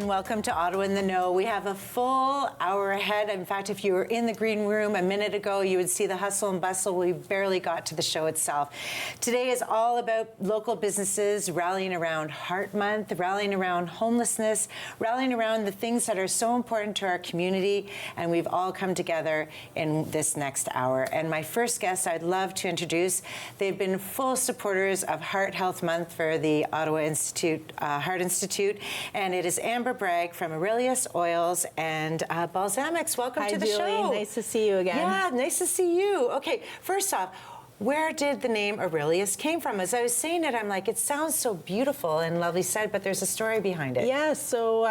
and welcome to Ottawa in the Know. We have a full hour ahead. In fact, if you were in the green room a minute ago, you would see the hustle and bustle. We barely got to the show itself. Today is all about local businesses rallying around Heart Month, rallying around homelessness, rallying around the things that are so important to our community, and we've all come together in this next hour. And my first guest I'd love to introduce. They've been full supporters of Heart Health Month for the Ottawa Institute, Heart Institute, and it is Amber Bragg from Aurelius Oils and Balsamics. Welcome to the Julie. show. Nice to see you again. Yeah, nice to see you. Okay, first off, where did the name Aurelius came from? As I was saying it, I'm like, it sounds so beautiful and lovely said, but there's a story behind it. Yeah, so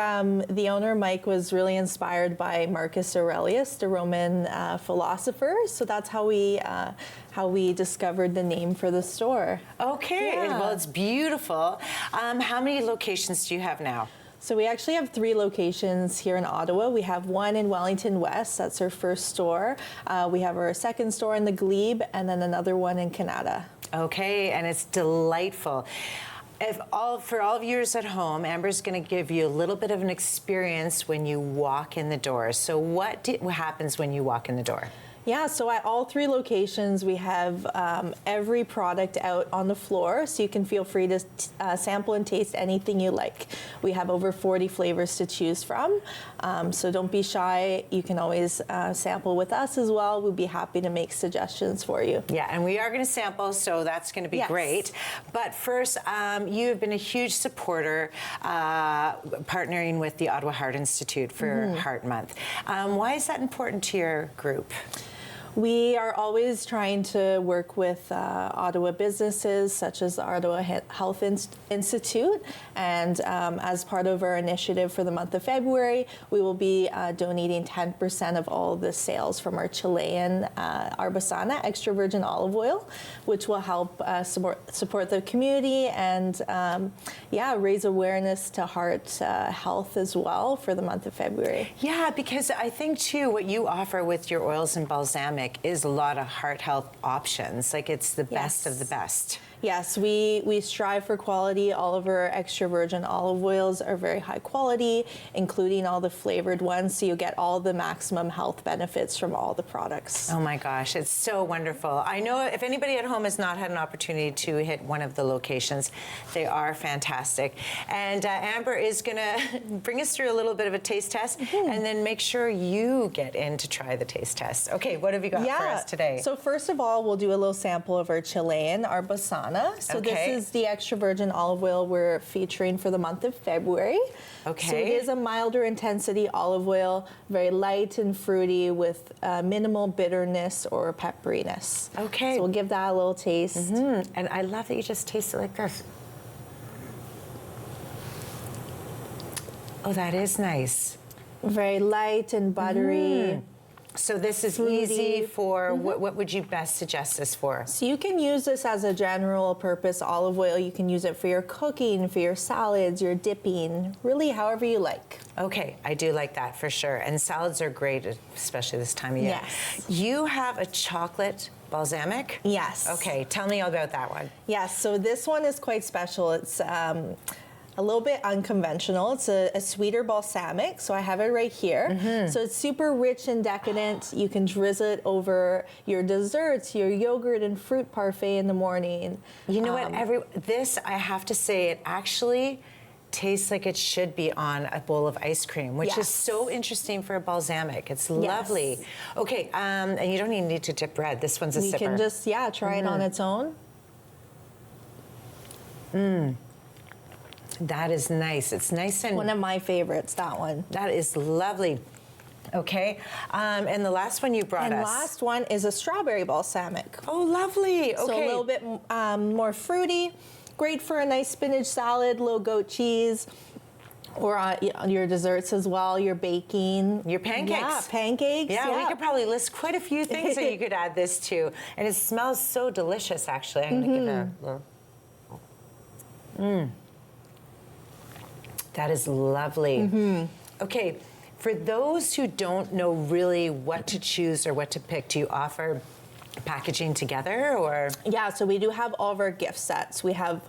the owner, Mike, was really inspired by Marcus Aurelius, the Roman philosopher. So that's how we discovered the name for the store. Okay, Yeah. well, it's beautiful. How many locations do you have now? So we actually have 3 locations here in Ottawa. We have one in Wellington West, that's our first store. We have our second store in the Glebe, and then another one in Canada. Okay, and it's delightful. For all viewers at home, Amber's going to give you a little bit of an experience when you walk in the door. So what happens when you walk in the door? Yeah, so at all 3 locations, we have every product out on the floor, so you can feel free to sample and taste anything you like. We have over 40 flavors to choose from, so don't be shy. You can always sample with us as well. We'd be happy to make suggestions for you. Yeah, and we are going to sample, so that's going to be great. But first, you have been a huge supporter, partnering with the Ottawa Heart Institute for Heart Month. Why is that important to your group? We are always trying to work with Ottawa businesses such as the Ottawa Health Institute, and as part of our initiative for the month of February, we will be donating 10% of all the sales from our Chilean Arbasana extra virgin olive oil, which will help support the community and raise awareness to heart health as well for the month of February. Yeah, because I think too what you offer with your oils and balsamic is a lot of heart health options. Like it's the best of the best. Yes, we strive for quality. All of our extra virgin olive oils are very high quality, including all the flavored ones, so you get all the maximum health benefits from all the products. Oh my gosh, it's so wonderful. I know if anybody at home has not had an opportunity to hit one of the locations, they are fantastic. And Amber is going to bring us through a little bit of a taste test and then make sure you get in to try the taste test. Okay, what have you got for us today? So first of all, we'll do a little sample of our Chilean Arbasana. So this is the extra virgin olive oil we're featuring for the month of February. Okay. So it is a milder intensity olive oil, very light and fruity with minimal bitterness or pepperiness. Okay. So we'll give that a little taste. And I love that you just taste it like this. Oh, that is nice. Very light and buttery. So this is easy for, what would you best suggest this for? So you can use this as a general purpose olive oil. You can use it for your cooking, for your salads, your dipping, really however you like. Okay, I do like that for sure. And salads are great, especially this time of year. Yes. You have a chocolate balsamic? Yes. Okay, tell me all about that one. Yes, so this one is quite special. It's a little bit unconventional. It's a sweeter balsamic, so I have it right here. So it's super rich and decadent. You can drizzle it over your desserts, your yogurt and fruit parfait in the morning. You know what, this, I have to say, it actually tastes like it should be on a bowl of ice cream, which is so interesting for a balsamic. It's lovely. Okay, and you don't even need to dip bread. This one's a sipper. You can just, try it on its own. That is nice. It's nice and... One of my favorites, that one. That is lovely. Okay. And the last one you brought us. And last one is a strawberry balsamic. Oh, lovely. Okay. So a little bit more fruity. Great for a nice spinach salad, little goat cheese. Or on your desserts as well, your baking. Your pancakes. Yeah, pancakes. Yeah, we could probably list quite a few things that you could add this to. And it smells so delicious, actually. I'm going to give it a little... That is lovely. Okay, for those who don't know really what to choose or what to pick, do you offer packaging together or? Yeah, so we do have all of our gift sets. We have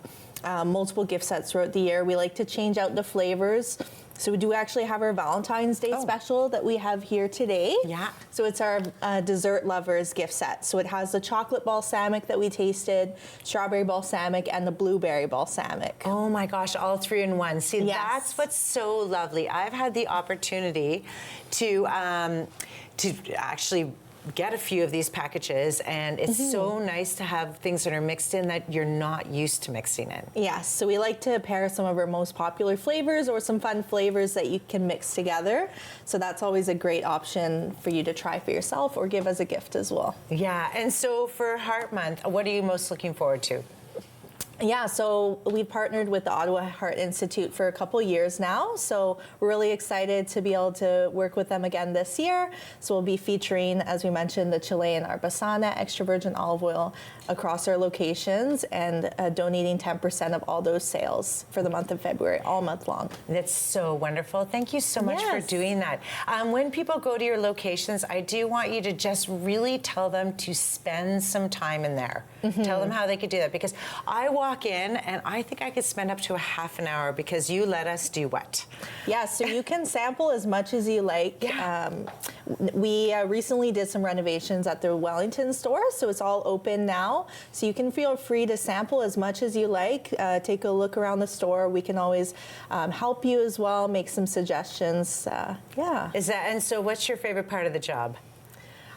multiple gift sets throughout the year. We like to change out the flavors. So we do actually have our Valentine's Day special that we have here today. Yeah. So it's our dessert lovers gift set. So it has the chocolate balsamic that we tasted, strawberry balsamic, and the blueberry balsamic. Oh my gosh, all three in one. See, Yes. that's what's so lovely. I've had the opportunity to actually get a few of these packages, and it's so nice to have things that are mixed in that you're not used to mixing in. Yes, so we like to pair some of our most popular flavors or some fun flavors that you can mix together. So that's always a great option for you to try for yourself or give as a gift as well. Yeah, and so for Heart Month, what are you most looking forward to? Yeah, so we've partnered with the Ottawa Heart Institute for a couple years now, so we're really excited to be able to work with them again this year. So we'll be featuring, as we mentioned, the Chilean Arbasana extra virgin olive oil across our locations and donating 10% of all those sales for the month of February, all month long. That's so wonderful. Thank you so much for doing that. When people go to your locations, I do want you to just really tell them to spend some time in there. Tell them how they could do that, because I walk in and I think I could spend up to a half an hour because you let us do what? Yeah, so you can sample as much as you like. Yeah. We recently did some renovations at the Wellington store, so it's all open now. So you can feel free to sample as much as you like. Take a look around the store. We can always help you as well, make some suggestions. Yeah. And so what's your favorite part of the job?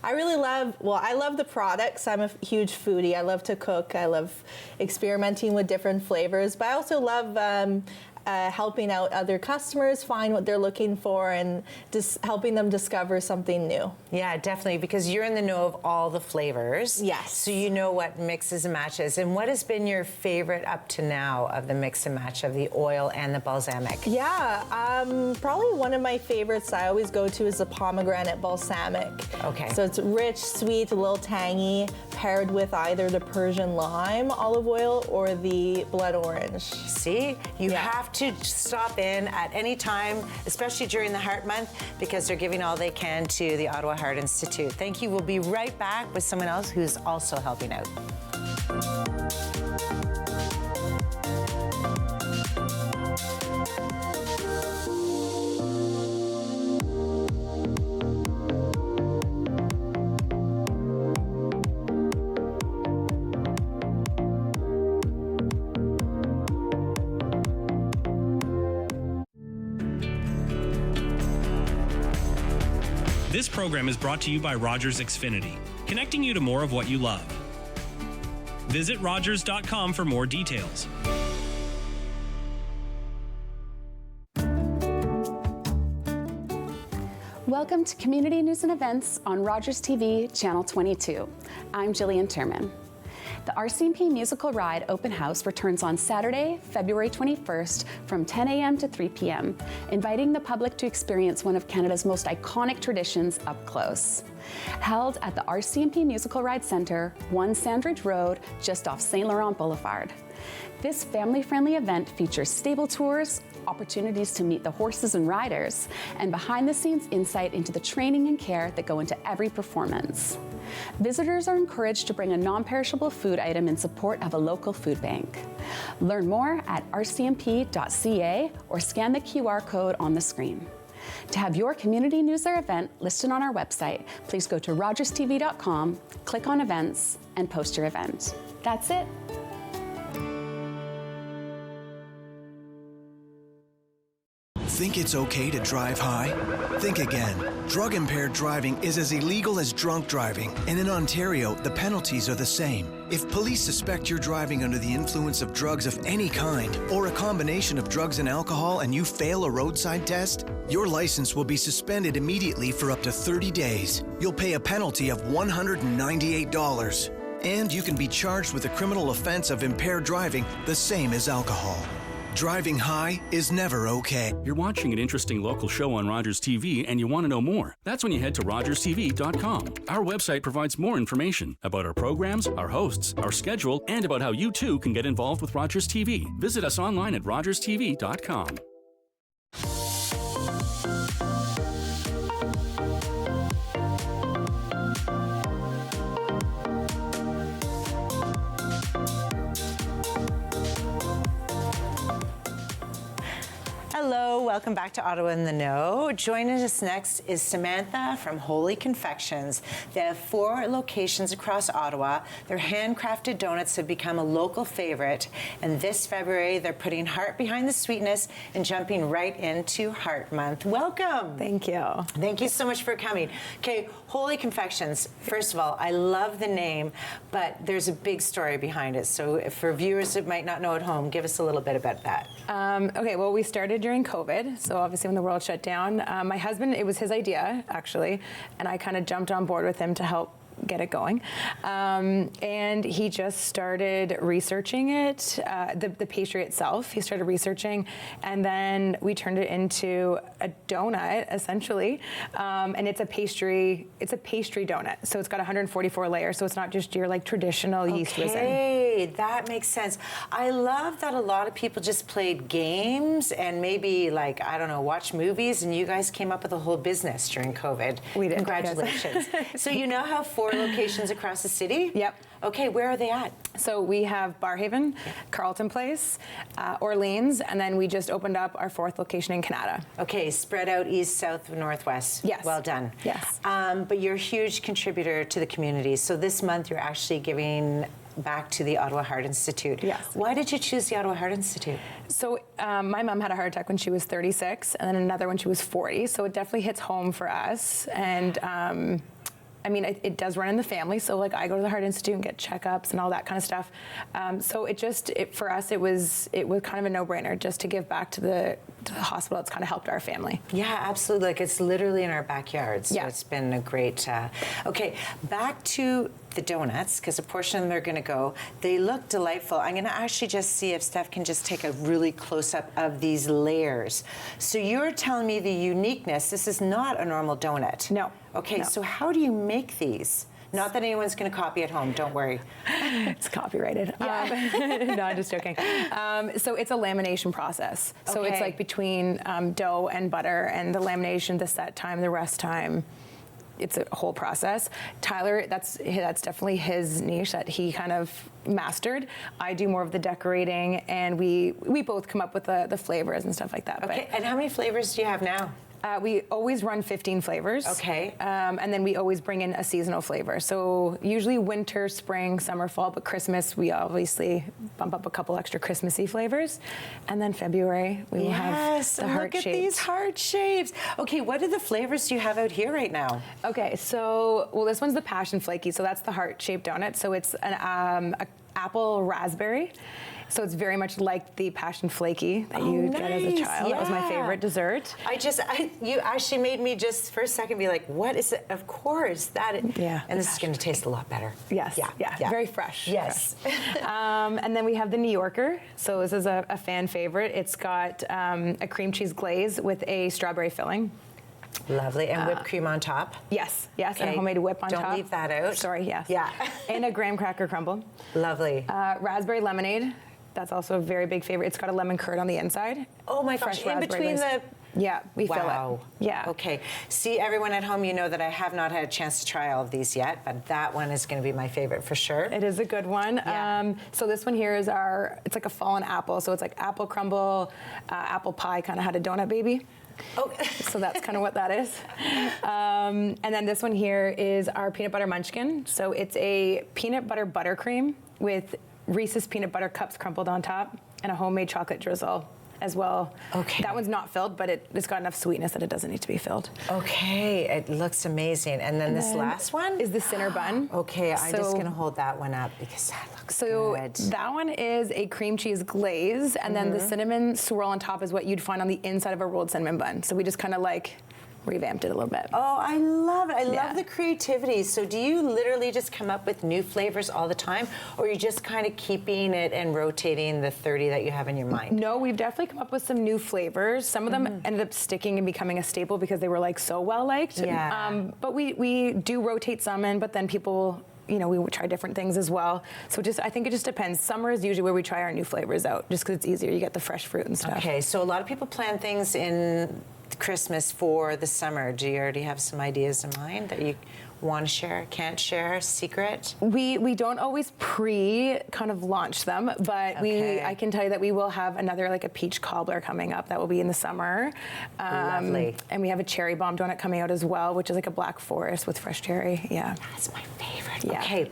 I love the products. I'm a huge foodie. I love to cook. I love experimenting with different flavors, but I also love helping out other customers find what they're looking for and just helping them discover something new. Yeah, definitely, because you're in the know of all the flavors. Yes. So you know what mixes and matches. And what has been your favorite up to now of the mix and match of the oil and the balsamic? Yeah, probably one of my favorites I always go to is the pomegranate balsamic. Okay. So it's rich, sweet, a little tangy, paired with either the Persian lime olive oil or the blood orange. See, you have to stop in at any time, especially during the Heart Month, because they're giving all they can to the Ottawa Heart Institute. Thank you. We'll be right back with someone else who's also helping out. This program is brought to you by Rogers Xfinity, connecting you to more of what you love. Visit Rogers.com for more details. Welcome to Community News and Events on Rogers TV, Channel 22. I'm Jillian Turman. The RCMP Musical Ride Open House returns on Saturday, February 21st from 10 a.m. to 3 p.m., inviting the public to experience one of Canada's most iconic traditions up close. Held at the RCMP Musical Ride Centre, 1 Sandridge Road, just off St. Laurent Boulevard. This family-friendly event features stable tours, opportunities to meet the horses and riders, and behind-the-scenes insight into the training and care that go into every performance. Visitors are encouraged to bring a non-perishable food item in support of a local food bank. Learn more at rcmp.ca or scan the QR code on the screen. To have your community news or event listed on our website, please go to rogerstv.com, click on events, and post your event. That's it. Think it's okay to drive high? Think again. Drug-impaired driving is as illegal as drunk driving, and in Ontario, the penalties are the same. If police suspect you're driving under the influence of drugs of any kind, or a combination of drugs and alcohol, and you fail a roadside test, your license will be suspended immediately for up to 30 days. You'll pay a penalty of $198. And you can be charged with a criminal offense of impaired driving, the same as alcohol. Driving high is never okay. You're watching an interesting local show on Rogers TV and you want to know more. That's when you head to rogerstv.com. Our website provides more information about our programs, our hosts, our schedule, and about how you too can get involved with Rogers TV. Visit us online at rogerstv.com. welcome back to Ottawa in the Know. Joining us next is Samantha from Holy Confections. They have 4 locations across Ottawa. Their handcrafted donuts have become a local favorite, and this February they're putting heart behind the sweetness and jumping right into Heart Month. Welcome. Thank you. Thank you so much for coming. Okay, Holy Confections. First of all, I love the name, but there's a big story behind it. So for viewers that might not know at home, give us a little bit about that. Okay, well, we started during COVID, so obviously when the world shut down. My husband, it was his idea, actually, and I kind of jumped on board with him to help get it going. And he just started researching it, the pastry itself. He started researching, and then we turned it into a donut, essentially. And it's a pastry donut. So it's got 144 layers, so it's not just your like traditional yeast whizzing. Okay, that makes sense. I love that a lot of people just played games and maybe like, I don't know, watch movies, and you guys came up with a whole business during COVID. We did. Congratulations. So you now have 4 locations across the city? Yep. Okay, where are they at? So we have Barhaven, Carleton Place, Orleans, and then we just opened up our 4th location in Canada. Okay, spread out east, south, northwest. Yes. Well done. Yes. But you're a huge contributor to the community. So this month you're actually giving back to the Ottawa Heart Institute. Yes. Why did you choose the Ottawa Heart Institute? So my mom had a heart attack when she was 36, and then another when she was 40. So it definitely hits home for us. And I mean, it does run in the family. So like I go to the Heart Institute and get checkups and all that kind of stuff. So for us, it was kind of a no-brainer just to give back to the hospital. It's kind of helped our family. Yeah, absolutely. Like it's literally in our backyard. So Yeah. it's been a great. Okay, back to the donuts, because a portion of them are going to go. They look delightful. I'm going to actually just see if Steph can just take a really close-up of these layers. So you're telling me the uniqueness. This is not a normal donut. No. Okay, No. so how do you make these? Not that anyone's going to copy at home, don't worry. It's copyrighted. No, I'm just joking. So it's a lamination process. So it's Okay. like between dough and butter, and the lamination, the set time, the rest time. It's a whole process. Tyler, that's definitely his niche that he kind of mastered. I do more of the decorating, and we both come up with the flavors and stuff like that. Okay, and how many flavors do you have now? We always run 15 flavors. Okay. And then we always bring in a seasonal flavor. So usually winter, spring, summer, fall, but Christmas, we obviously bump up a couple extra Christmassy flavors. And then February, we will have the heart look shapes. at these heart shapes. Okay, what are the flavors do you have out here right now? Okay, so, well, this one's the passion flaky. So that's the heart-shaped donut. So it's an a apple raspberry. So it's very much like the passion flaky that you get as a nice. child. That was my Yeah. favorite dessert. You actually made me just for a second be like, what is it? Of course, Yeah, and the this is going to taste a lot better. Yes. Yeah. Very fresh. Yes. Fresh. And then we have the New Yorker. So this is a fan favorite. It's got a cream cheese glaze with a strawberry filling. Lovely. And whipped cream on top. Yes, and Okay. a homemade whip on top. Don't leave that out. Sorry, yes. Yeah. And a graham cracker crumble. Lovely. Raspberry lemonade. That's also a very big favorite. It's got a lemon curd on the inside. Oh my Fresh gosh, in raspberry between glaze. Yeah, we fill Wow. it. Yeah. Okay. See, everyone at home, you know that I have not had a chance to try all of these yet, but that one is going to be my favorite for sure. It is a good one. Yeah. So this one here is it's like a fallen apple. So it's like apple crumble, apple pie, kind of had a donut baby. Oh. So that's kind of what that is. And then this one here is our peanut butter munchkin. So it's a peanut butter buttercream with Reese's peanut butter cups crumpled on top and a homemade chocolate drizzle as well. Okay. That one's not filled, but it's got enough sweetness that it doesn't need to be filled. Okay, it looks amazing. And then this last one? Is the Cinnamon bun. Okay, I'm just So- going to hold that one up because that looks So good. that one is a cream cheese glaze, and then the cinnamon swirl on top is what you'd find on the inside of a rolled cinnamon bun. So we just kind of like revamped it a little bit. Oh, I love it. I Yeah. love the creativity. So do you literally just come up with new flavors all the time, or are you just kind of keeping it and rotating the 30 that you have in your mind? No, we've definitely come up with some new flavors. Some of them ended up sticking and becoming a staple because they were like so well liked. Yeah. But we do rotate some in, but then people, we would try different things as well. So I think it just depends. Summer is usually where we try our new flavors out, just because it's easier. You get the fresh fruit and stuff. Okay, so a lot of people plan things in Christmas for the summer. Do you already have some ideas in mind that you want to share, can't share, secret? We don't always kind of launch them, but Okay. I can tell you that we will have another like a peach cobbler coming up that will be in the summer. Lovely. And we have a cherry bomb donut coming out as well, which is like a black forest with fresh cherry. Yeah. That's my favorite. Yeah. Okay,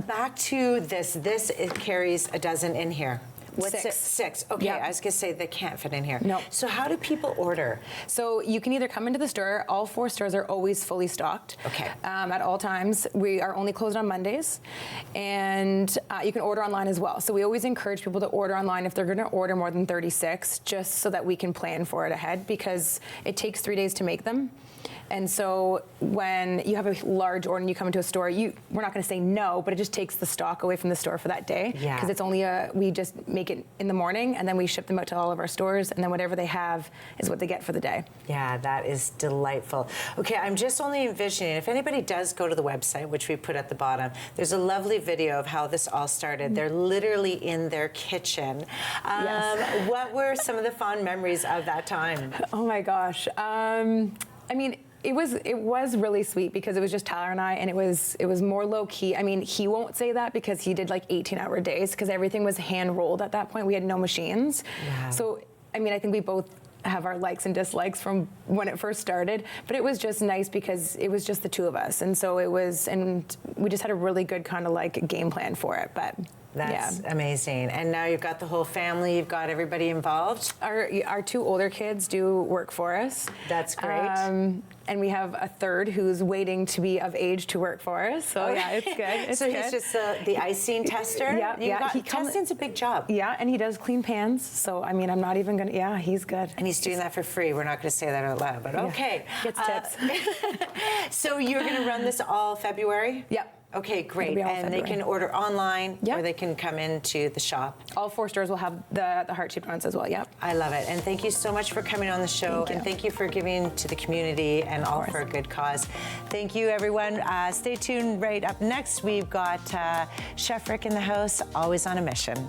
back to this. It carries a dozen in here. What's it? 6. 6. Okay, Yep. I was gonna say they can't fit in here. No. So how do people order? So you can either come into the store. All 4 stores are always fully stocked. Okay. At all times. We are only closed on Mondays, and you can order online as well. So we always encourage people to order online if they're going to order more than 36, just so that we can plan for it ahead, because it takes 3 days to make them. And so when you have a large order and you come into a store, we're not going to say no, but it just takes the stock away from the store for that day. Yeah. Because it's only we just make it in the morning, and then we ship them out to all of our stores, and then whatever they have is what they get for the day. Yeah, that is delightful. Okay, I'm just only envisioning, if anybody does go to the website, which we put at the bottom, there's a lovely video of how this all started. They're literally in their kitchen. Yes. What were some of the fond memories of that time? Oh my gosh. I mean, it was really sweet because it was just Tyler and I, and it was more low key. I mean, he won't say that because he did like 18-hour days because everything was hand rolled at that point. We had no machines. Wow. So, I mean, I think we both have our likes and dislikes from when it first started, but it was just nice because it was just the two of us, and so and we just had a really good kind of like game plan for it. But That's yeah. amazing. And now you've got the whole family, you've got everybody involved. Our 2 older kids do work for us. That's great. And we have a third who's waiting to be of age to work for us. So yeah, it's good. It's so good. he's just the icing tester? Yeah. Testing's a big job. Yeah, and he does clean pans. So, I mean, I'm not even going to, yeah, he's good. And he's doing that for free. We're not going to say that out loud, but okay. Gets tips. So you're going to run this all February? Yep. Okay, great. It'll be all And they February. can order online Yep. or they can come into the shop. All 4 stores will have the heart-shaped donuts as well, yep. I love it. And thank you so much for coming on the show. Thank you. And thank you for giving to the community and all for a good cause. Thank you, everyone. Stay tuned. Right up next, we've got Chef Rick in the house, always on a mission.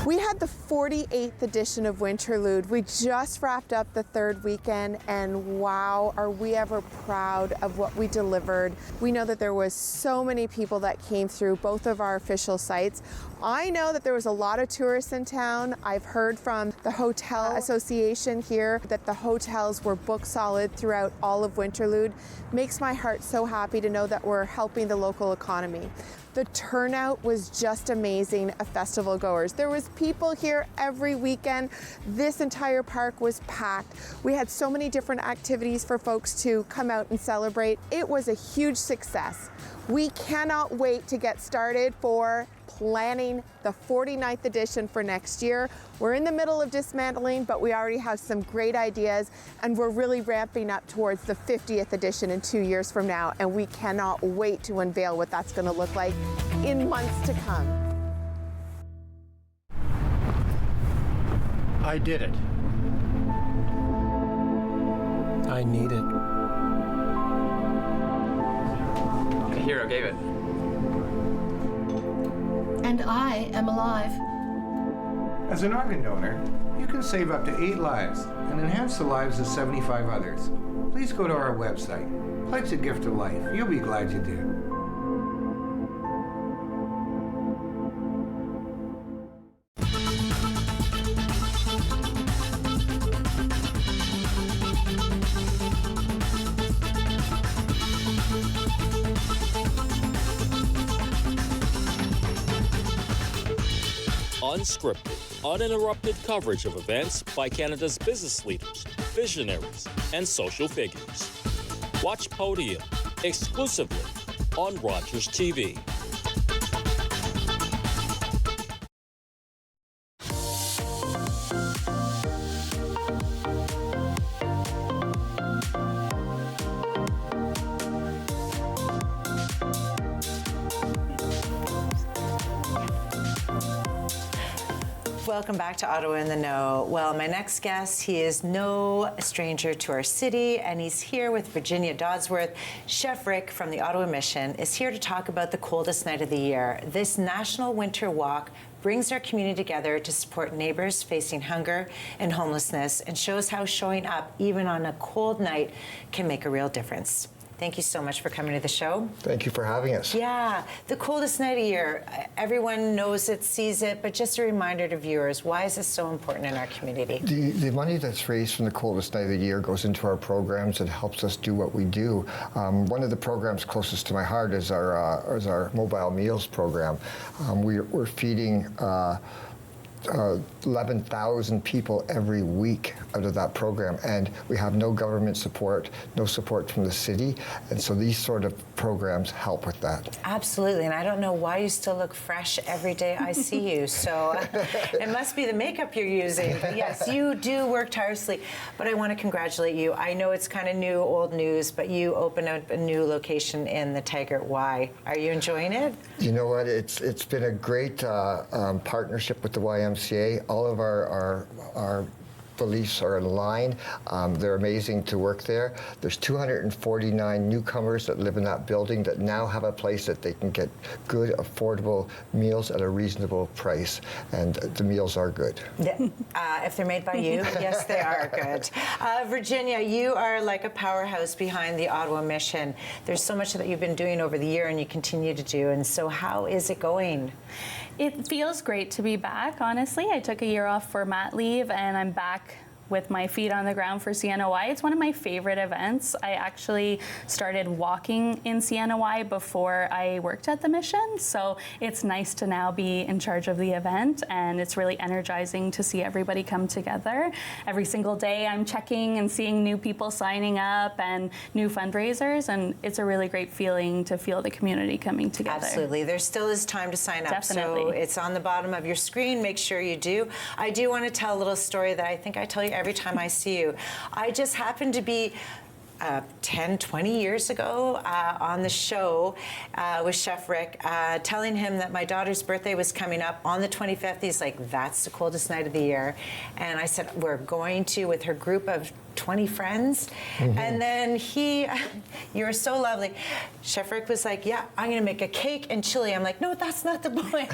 We had the 48th edition of Winterlude. We just wrapped up the 3rd weekend, and wow, are we ever proud of what we delivered. We know that there was so many people that came through both of our official sites. I know that there was a lot of tourists in town. I've heard from the Hotel Association here that the hotels were booked solid throughout all of Winterlude. Makes my heart so happy to know that we're helping the local economy. The turnout was just amazing of festival goers. There was people here every weekend. This entire park was packed. We had so many different activities for folks to come out and celebrate. It was a huge success. We cannot wait to get started for planning the 49th edition for next year. We're in the middle of dismantling, but we already have some great ideas, and we're really ramping up towards the 50th edition in 2 years from now, and we cannot wait to unveil what that's going to look like in months to come. I did it. I need it. A hero gave it. And I am alive. As an organ donor, you can save up to 8 lives and enhance the lives of 75 others. Please go to our website. Pledge a gift of life. You'll be glad you did. Unscripted, uninterrupted coverage of events by Canada's business leaders, visionaries, and social figures. Watch Podium exclusively on Rogers TV. Welcome back to Ottawa in the Know. Well, my next guest, he is no stranger to our city, and he's here with Virginia Dodsworth. Chef Rick from the Ottawa Mission is here to talk about the coldest night of the year. This National Winter Walk brings our community together to support neighbors facing hunger and homelessness and shows how showing up, even on a cold night, can make a real difference. Thank you so much for coming to the show. Thank you for having us. Yeah, the coldest night of year. Everyone knows it, sees it, but just a reminder to viewers, why is this so important in our community? The money that's raised from the coldest night of the year goes into our programs and helps us do what we do. One of the programs closest to my heart is our mobile meals program. We're feeding 11,000 people every week out of that program, and we have no government support, no support from the city, and so these sort of programs help with that. Absolutely, and I don't know why you still look fresh every day I see you, so it must be the makeup you're using, but yes, you do work tirelessly, but I want to congratulate you. I know it's kind of new, old news, but you opened up a new location in the Taggart Y. Are you enjoying it? You know what, it's been a great partnership with the YMCA. All of our beliefs are aligned. They're amazing to work there. There's 249 newcomers that live in that building that now have a place that they can get good, affordable meals at a reasonable price, and the meals are good. If they're made by you, yes, they are good. Virginia, you are like a powerhouse behind the Ottawa Mission. There's so much that you've been doing over the year and you continue to do, and so how is it going? It feels great to be back, honestly. I took a year off for mat leave, and I'm back with my feet on the ground for CNOY. It's one of my favorite events. I actually started walking in CNOY before I worked at the Mission, so it's nice to now be in charge of the event, and it's really energizing to see everybody come together. Every single day I'm checking and seeing new people signing up and new fundraisers, and it's a really great feeling to feel the community coming together. Absolutely. There still is time to sign up. Definitely. So it's on the bottom of your screen. Make sure you do. I do want to tell a little story that I think I tell you every time I see you. I just happened to be 10, 20 years ago on the show with Chef Rick, telling him that my daughter's birthday was coming up on the 25th. He's like, that's the coldest night of the year. And I said, we're going to, with her group of 20 friends. Mm-hmm. And then you were so lovely. Chef Rick was like, yeah, I'm going to make a cake and chili. I'm like, no, that's not the point.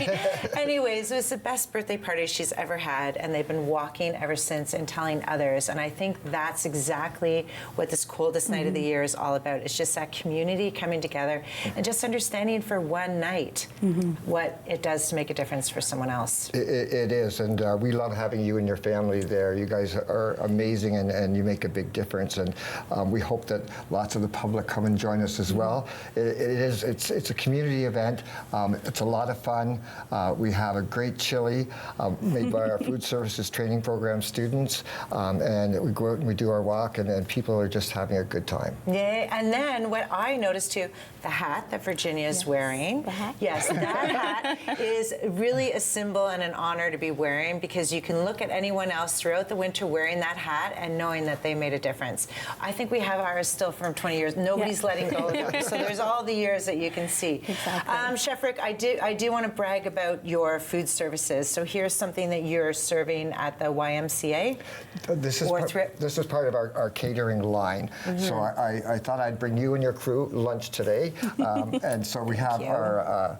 Anyways, it was the best birthday party she's ever had, and they've been walking ever since and telling others. And I think that's exactly what this coldest night of the year is all about. It's just that community coming together and just understanding for one night what it does to make a difference for someone else. It is, and we love having you and your family there. You guys are amazing, and you make a big difference, and we hope that lots of the public come and join us as well. It's a community event. It's a lot of fun. We have a great chili made by our food services training program students, and we go out and we do our walk, and people are just having a good time. Yeah, and then what I noticed too, the hat that Virginia is wearing. The hat? Yes, that hat is really a symbol and an honor to be wearing, because you can look at anyone else throughout the winter wearing that hat and knowing that they made a difference. I think we have ours still from 20 years. Nobody's letting go of them. So there's all the years that you can see. Exactly. Chef Rick, I do want to brag about your food services. So here's something that you're serving at the YMCA. This is part of our catering line. So I thought I'd bring you and your crew lunch today. And so we have our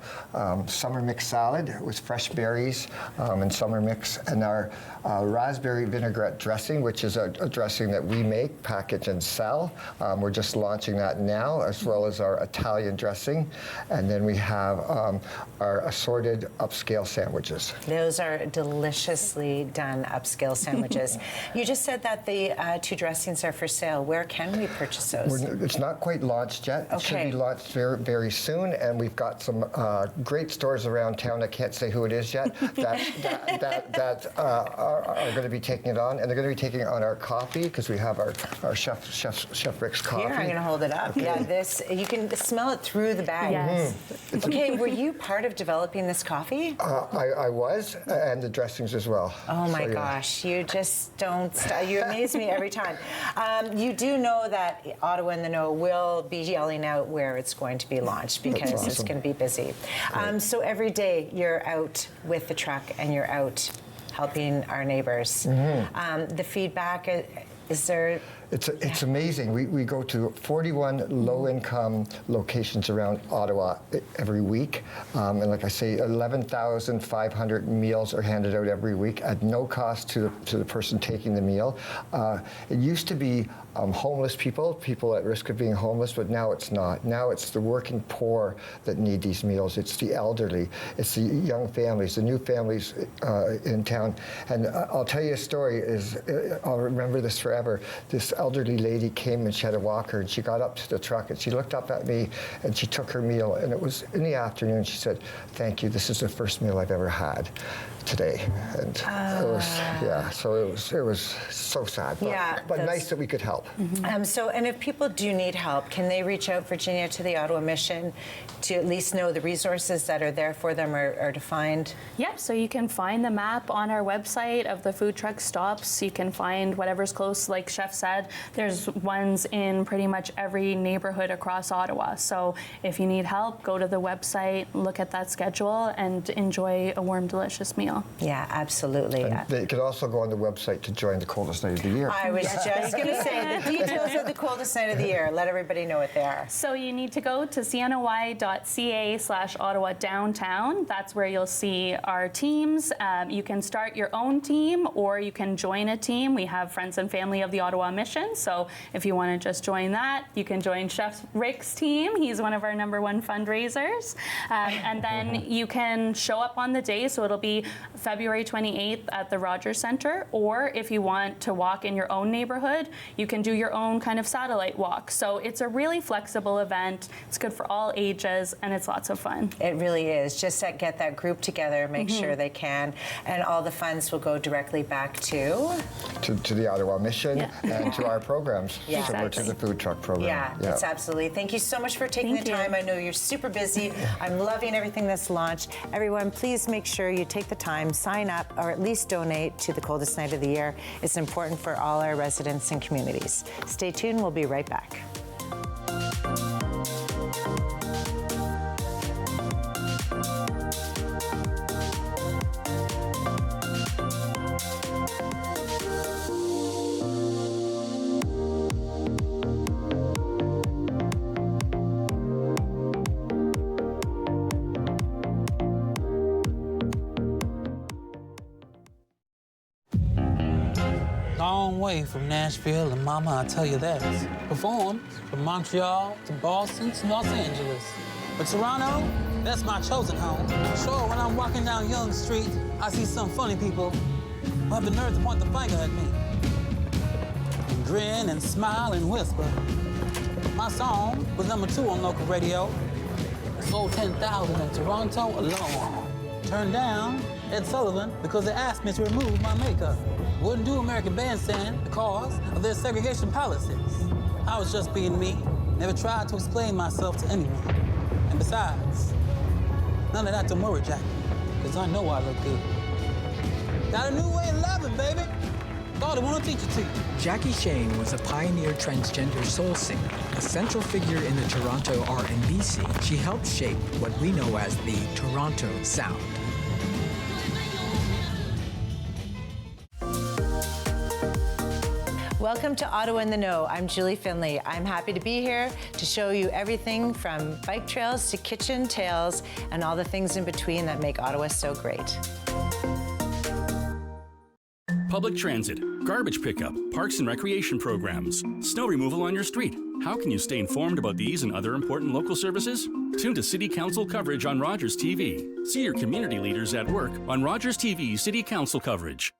summer mix salad with fresh berries and summer mix, and our raspberry vinaigrette dressing, which is a dressing that we make, package, and sell. We're just launching that now, as well as our Italian dressing. And then we have our assorted upscale sandwiches. Those are deliciously done upscale sandwiches. You just said that the two dressings are for sale. Where can we purchase those? It's not quite launched yet. It should be launched very, very soon, and we've got some great stores around town, I can't say who it is yet, that are going to be taking it on, and they're going to be taking it on our coffee, because we have our Chef Rick's coffee. Here, I'm going to hold it up. Okay. Yeah, this, you can smell it through the bag. Yes. Okay, were you part of developing this coffee? I was, and the dressings as well. Oh my gosh, you just don't stop. You amaze me every time. You do know that Ottawa in the Know will be yelling out where it's going to be launched, because it's going to be busy. So every day you're out with the truck and you're out helping our neighbors. The feedback, is there? It's amazing. We go to 41 low-income locations around Ottawa every week. And like I say, 11,500 meals are handed out every week at no cost to the person taking the meal. It used to be homeless people at risk of being homeless, but now it's not. Now it's the working poor that need these meals. It's the elderly. It's the young families, the new families in town. And I'll tell you a story. I'll remember this forever. This elderly lady came and she had a walker, and she got up to the truck and she looked up at me and she took her meal, and it was in the afternoon. She said, "Thank you, this is the first meal I've ever had today." And it was, so it was so sad, but nice that we could help. And if people do need help, can they reach out, Virginia, to the Ottawa Mission to at least know the resources that are there for them or to find? Yep, so you can find the map on our website of the food truck stops. You can find whatever's close, like Chef said. There's ones in pretty much every neighborhood across Ottawa. So if you need help, go to the website, look at that schedule, and enjoy a warm, delicious meal. Yeah, absolutely. And they could also go on the website to join the coldest night of the year. I was just going to say the details of the coldest night of the year. Let everybody know what they are. So you need to go to cnoy.ca/Ottawa Downtown. That's where you'll see our teams. You can start your own team or you can join a team. We have Friends and Family of the Ottawa Mission. So if you want to just join that, you can join Chef Rick's team. He's one of our #1 fundraisers. And then you can show up on the day. So it'll be February 28th at the Rogers Centre. Or if you want to walk in your own neighborhood, you can do your own kind of satellite walk. So it's a really flexible event. It's good for all ages, and it's lots of fun. It really is. Just to get that group together, make sure they can, and all the funds will go directly back to the Ottawa Mission and to our programs, similar to the food truck program. Yeah, it's absolutely. Thank you so much for taking the time. I know you're super busy. I'm loving everything that's launched. Everyone, please make sure you take the time, sign up, or at least donate to the coldest night of the year. It's important for all our residents and communities. Stay tuned. We'll be right back. Long way from Nashville and Mama, I'll tell you that. Performed from Montreal to Boston to Los Angeles. But Toronto, that's my chosen home. Sure, when I'm walking down Yonge Street, I see some funny people who have the nerve to point the finger at me. And grin and smile and whisper. My song was #2 on local radio. Sold 10,000 in Toronto alone. Turned down Ed Sullivan because they asked me to remove my makeup. Wouldn't do American Bandstand because of their segregation policies. I was just being me, never tried to explain myself to anyone. And besides, none of that to worry, Jackie, because I know I look good. Got a new way of loving, baby. Thought I want to teach it to you. Jackie Shane was a pioneer transgender soul singer, a central figure in the Toronto R&B scene. She helped shape what we know as the Toronto sound. Welcome to Ottawa in the Know. I'm Julie Findlay. I'm happy to be here to show you everything from bike trails to kitchen tales and all the things in between that make Ottawa so great. Public transit, garbage pickup, parks and recreation programs, snow removal on your street. How can you stay informed about these and other important local services? Tune to City Council coverage on Rogers TV. See your community leaders at work on Rogers TV City Council coverage.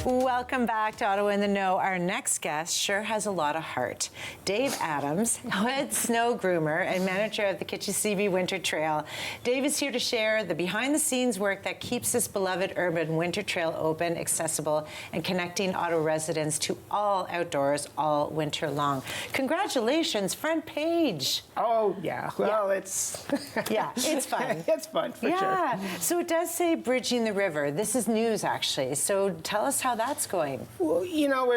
Welcome back to Ottawa in the Know. Our next guest sure has a lot of heart. Dave Adams, head snow groomer and manager of the Kitchissippi Winter Trail. Dave is here to share the behind-the-scenes work that keeps this beloved urban winter trail open, accessible, and connecting Ottawa residents to all outdoors all winter long. Congratulations, front page. Oh, yeah. Well, it's... yeah, it's fun. It's fun, for sure. Yeah. So it does say bridging the river. This is news, actually. So tell us how that's going. Well, you know,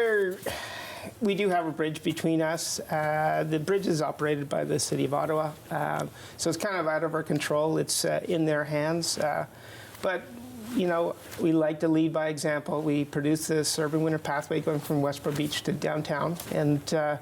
we do have a bridge between us. The bridge is operated by the City of Ottawa, so it's kind of out of our control. It's in their hands. But, you know, we like to lead by example. We produce this urban winter pathway going from Westboro Beach to downtown, and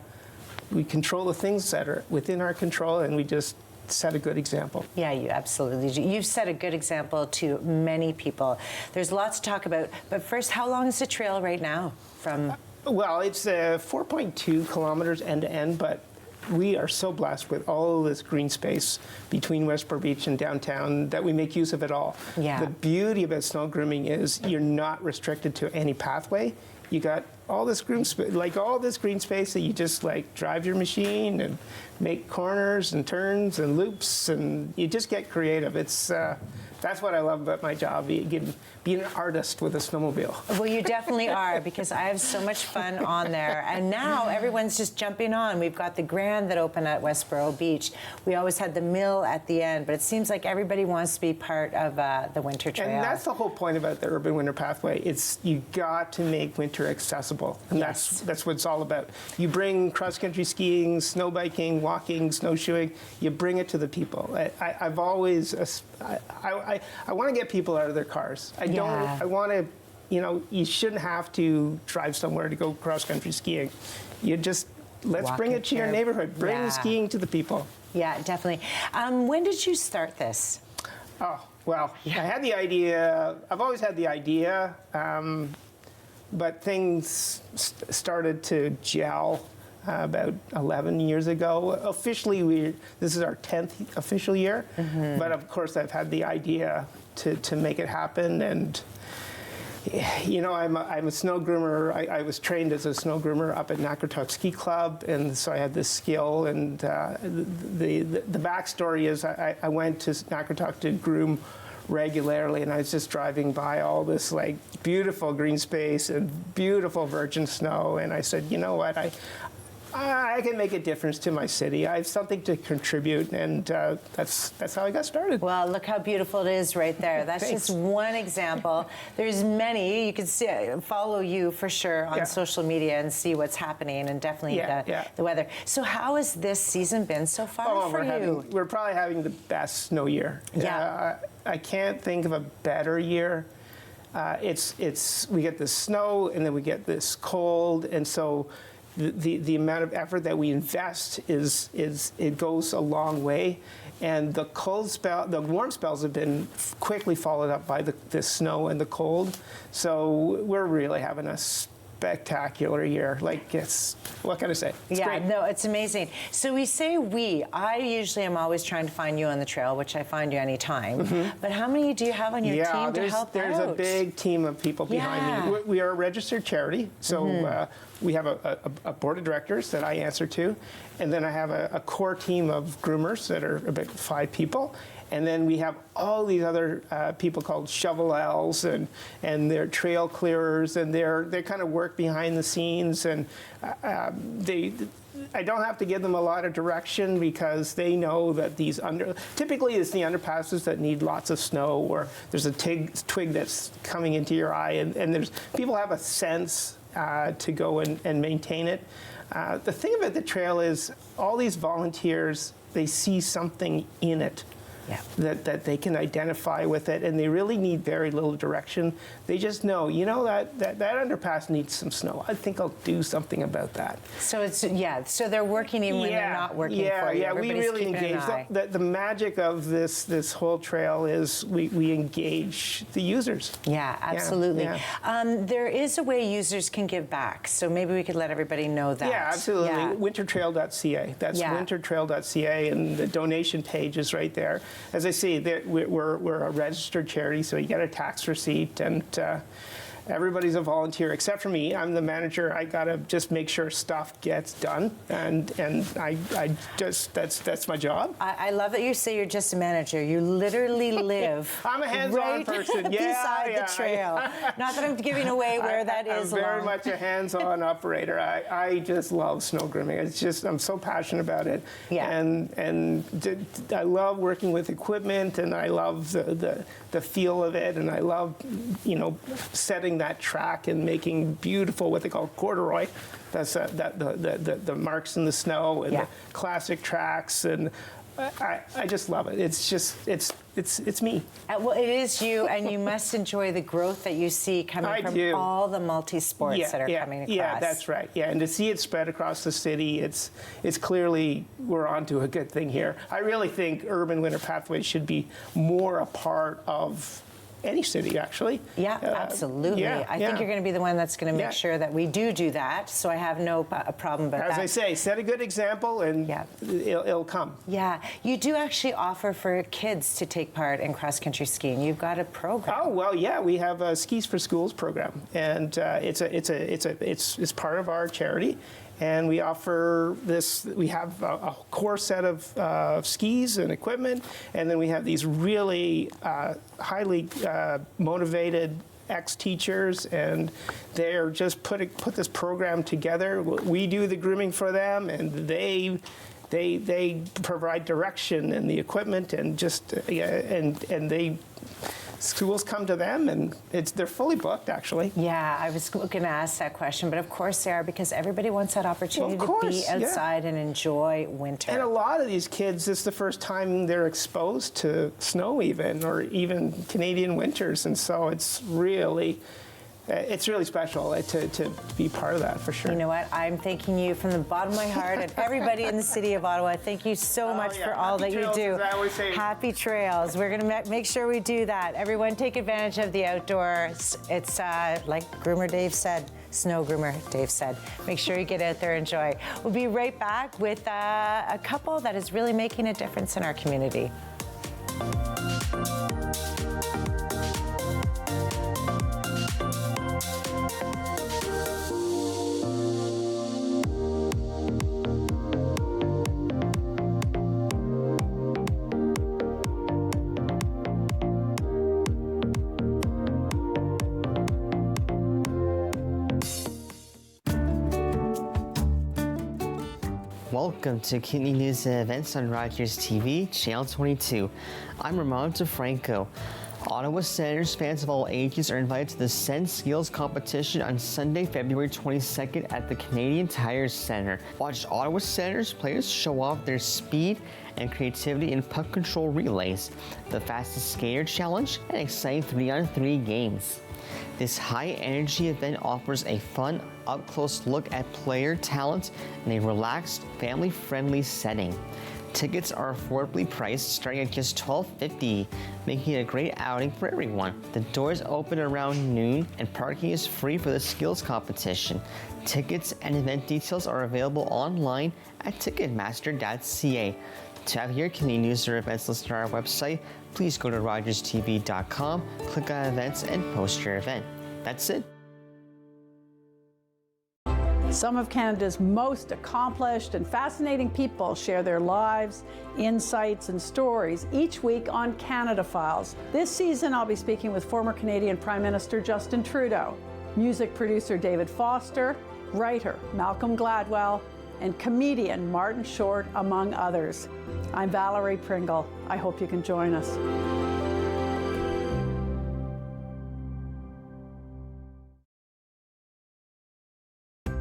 we control the things that are within our control, and we just set a good example. Yeah, you absolutely do. You've set a good example to many people. There's lots to talk about, but first, how long is the trail right now from? Well, it's 4.2 kilometers end to end, but we are so blessed with all of this green space between Westboro Beach and downtown that we make use of it all. Yeah. The beauty about snow grooming is you're not restricted to any pathway. You got all this green space, that you just like drive your machine and make corners and turns and loops, and you just get creative. It's that's what I love about my job, being an artist with a snowmobile. Well, you definitely are, because I have so much fun on there. And now everyone's just jumping on. We've got the Grand that opened at Westboro Beach. We always had the Mill at the end, but it seems like everybody wants to be part of the winter trail. And that's the whole point about the urban winter pathway. It's you got to make winter accessible, and yes. that's what it's all about. You bring cross-country skiing, snow biking, walking, snowshoeing. You bring it to the people. I've always I want to get people out of their cars. I want to, you know, you shouldn't have to drive somewhere to go cross-country skiing. You just, let's bring it to your neighborhood. Bring the skiing to the people. Yeah, definitely. When did you start this? Oh, well, I had the idea. I've always had the idea, but things started to gel about 11 years ago. Officially, this is our 10th official year, but of course I've had the idea to make it happen. And you know, I'm a snow groomer. I was trained as a snow groomer up at Nakratuck Ski Club, and so I had this skill. And the backstory is I went to Nakratuck to groom regularly, and I was just driving by all this like beautiful green space and beautiful virgin snow, and I said, you know what, I can make a difference to my city. I have something to contribute, and that's how I got started. Well, look how beautiful it is right there. That's just one example. There's many. You can follow you for sure on social media and see what's happening, and definitely the weather. So how has this season been so far for you? We're probably having the best snow year. Yeah. I can't think of a better year. We get the snow, and then we get this cold, and so the amount of effort that we invest it goes a long way, and the warm spells have been quickly followed up by the snow and the cold. So we're really having a spectacular year. Like, what can I say? It's great. No, it's amazing. So we say we. I usually am always trying to find you on the trail, which I find you anytime. But how many do you have on your team to help out? There's a big team of people behind me. We are a registered charity, so we have a board of directors that I answer to, and then I have a core team of groomers that are about 5 people. And then we have all these other people called shovel elves, and they're trail clearers, and they kind of work behind the scenes, and I don't have to give them a lot of direction, because they know that typically it's the underpasses that need lots of snow, or there's a twig that's coming into your eye, and people have a sense to go and maintain it. The thing about the trail is all these volunteers, they see something in it. That they can identify with it, and they really need very little direction. They just know, you know, that underpass needs some snow. I think I'll do something about that. So it's so they're working even when they're not working for you. Yeah, we really engage. The magic of this whole trail is we engage the users. Yeah, absolutely. Yeah. There is a way users can give back, so maybe we could let everybody know that. Yeah, absolutely. Yeah. Wintertrail.ca. That's wintertrail.ca, and the donation page is right there. As I say, we're a registered charity, so you get a tax receipt, and everybody's a volunteer except for me. I'm the manager. I gotta just make sure stuff gets done, and I just that's my job. I love that you say you're just a manager. You literally live. I'm a hands-on right person. beside the trail. Not that I'm giving away where that is. I'm very much a hands-on operator. I just love snow grooming. It's just I'm so passionate about it. Yeah. And I love working with equipment, and I love the feel of it, and I love setting that track and making beautiful what they call corduroy. That's the marks in the snow and the classic tracks, and I just love it. It's just it's me. Well, it is you, and you must enjoy the growth that you see coming from all the multi-sports that are coming across. Yeah, that's right. Yeah, and to see it spread across the city, it's clearly we're onto a good thing here. I really think urban winter pathways should be more a part of any city, actually. Yeah, absolutely. I think you're going to be the one that's going to make sure that we do that, so I have no problem about that. As I say, set a good example, and it'll come. Yeah. You do actually offer for kids to take part in cross-country skiing. You've got a program. Oh, well, yeah, we have a Skis for Schools program, and it's part of our charity. And we offer this, we have a core set of skis and equipment, and then we have these really highly motivated ex-teachers, and they're just put this program together. We do the grooming for them, and they provide direction and the equipment, and just schools come to them, and they're fully booked, actually. Yeah, I was going to ask that question, but of course they are, because everybody wants that opportunity to be outside and enjoy winter. And a lot of these kids, it's the first time they're exposed to snow or even Canadian winters, and so it's really special to be part of that, for sure. You know what? I'm thanking you from the bottom of my heart, and everybody in the city of Ottawa. Thank you so much for all that you do. Happy trails. We're going to make sure we do that. Everyone take advantage of the outdoors. It's like Groomer Dave said, Snow Groomer Dave said. Make sure you get out there and enjoy. We'll be right back with a couple that is really making a difference in our community. Welcome to Community News and Events on Rogers TV, Channel 22. I'm Ramon DeFranco. Ottawa Senators fans of all ages are invited to the Send Skills competition on Sunday, February 22nd at the Canadian Tire Centre. Watch Ottawa Senators players show off their speed and creativity in puck control relays, the fastest skater challenge, and exciting 3-on-3 games. This high-energy event offers a fun, up-close look at player talent in a relaxed, family-friendly setting. Tickets are affordably priced, starting at just $12.50, making it a great outing for everyone. The doors open around noon, and parking is free for the skills competition. Tickets and event details are available online at ticketmaster.ca. To have your community news or events listed on our website, please go to rogerstv.com, click on events, and post your event. That's it. Some of Canada's most accomplished and fascinating people share their lives, insights, and stories each week on Canada Files. This season, I'll be speaking with former Canadian Prime Minister Justin Trudeau, music producer David Foster, writer Malcolm Gladwell, and comedian Martin Short, among others. I'm Valerie Pringle. I hope you can join us.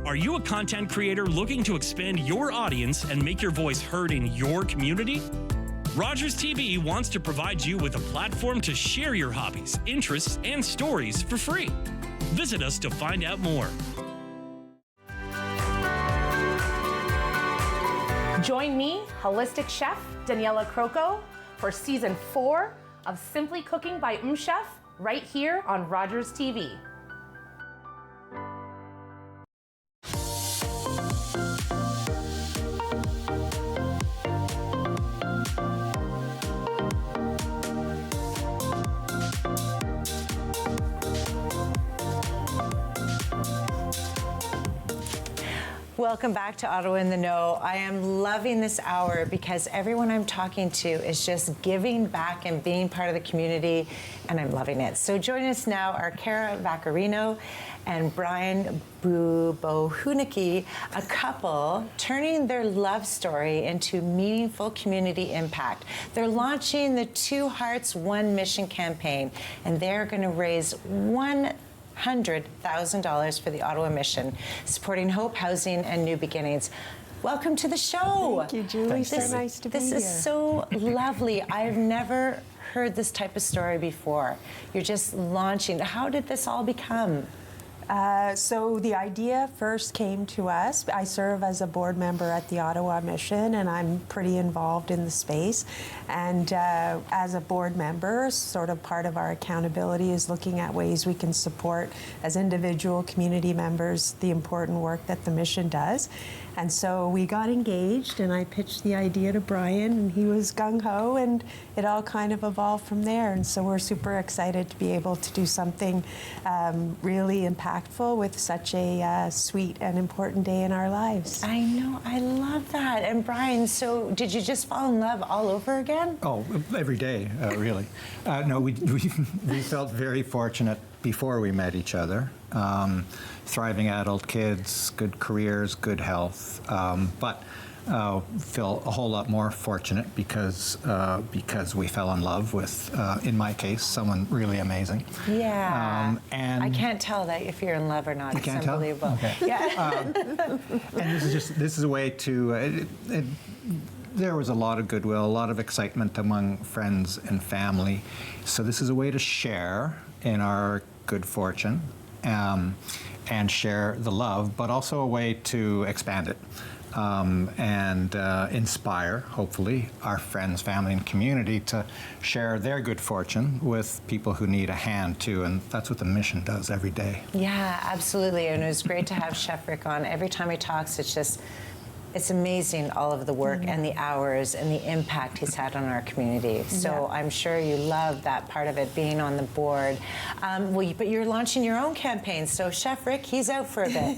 Are you a content creator looking to expand your audience and make your voice heard in your community? Rogers TV wants to provide you with a platform to share your hobbies, interests, and stories for free. Visit us to find out more. Join me, holistic chef Daniela Croco, for season 4 of Simply Cooking by Chef, right here on Rogers TV. Welcome back to Ottawa in the Know. I am loving this hour because everyone I'm talking to is just giving back and being part of the community, and I'm loving it. So joining us now are Cara Vaccarino and Brian Bubohunicki, a couple turning their love story into meaningful community impact. They're launching the Two Hearts, One Mission campaign, and they're going to raise $100,000 for the Ottawa Mission, supporting Hope Housing and New Beginnings. Welcome to the show. Thank you, Julie. So nice to be here. This is so lovely. I've never heard this type of story before. You're just launching. How did this all become? So the idea first came to us. I serve as a board member at the Ottawa Mission, and I'm pretty involved in the space. And as a board member, sort of part of our accountability is looking at ways we can support, as individual community members, the important work that the mission does. And so we got engaged, and I pitched the idea to Brian, and he was gung-ho, and it all kind of evolved from there. And so we're super excited to be able to do something really impactful with such a sweet and important day in our lives. I know, I love that. And Brian, so did you just fall in love all over again? Oh, every day, really. No, we felt very fortunate before we met each other. Thriving adult kids, good careers, good health, but feel a whole lot more fortunate because we fell in love with, in my case, someone really amazing. Yeah. And I can't tell that if you're in love or not. You It's can't tell? unbelievable. Okay. Yeah. And this is a way to. There was a lot of goodwill, a lot of excitement among friends and family. So this is a way to share in our good fortune. And share the love, but also a way to expand it and inspire, hopefully, our friends, family, and community to share their good fortune with people who need a hand too, and that's what the mission does every day. Yeah, absolutely. And it was great to have Chef Rick on. Every time he talks, it's amazing, all of the work and the hours and the impact he's had on our community. So I'm sure you love that part of it, being on the board. But you're launching your own campaign. So Chef Rick, he's out for a bit.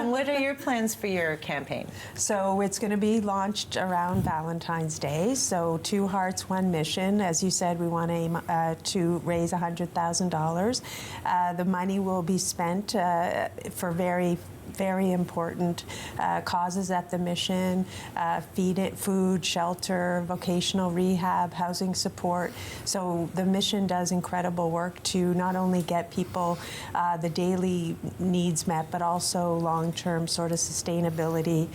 What are your plans for your campaign? So it's going to be launched around Valentine's Day. So Two Hearts, One Mission. As you said, we want to aim to raise $100,000. The money will be spent for very important causes at the mission, food, shelter, vocational rehab, housing support. So the mission does incredible work to not only get people the daily needs met, but also long-term sort of sustainability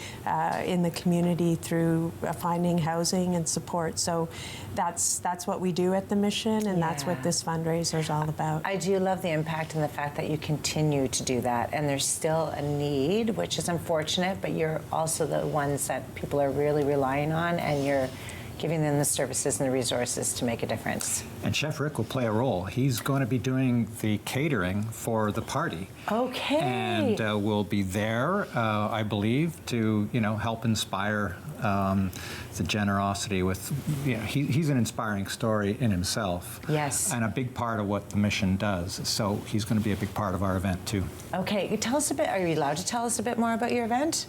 in the community through finding housing and support. So that's what we do at the mission, and that's what this fundraiser is all about. I do love the impact and the fact that you continue to do that, and there's still a need, which is unfortunate, but you're also the ones that people are really relying on, and you're giving them the services and the resources to make a difference. And Chef Rick will play a role. He's going to be doing the catering for the party. Okay. And we'll be there, I believe, to help inspire the generosity with, he's an inspiring story in himself. Yes. And a big part of what the mission does. So he's going to be a big part of our event too. Okay, tell us a bit, are you allowed to tell us a bit more about your event?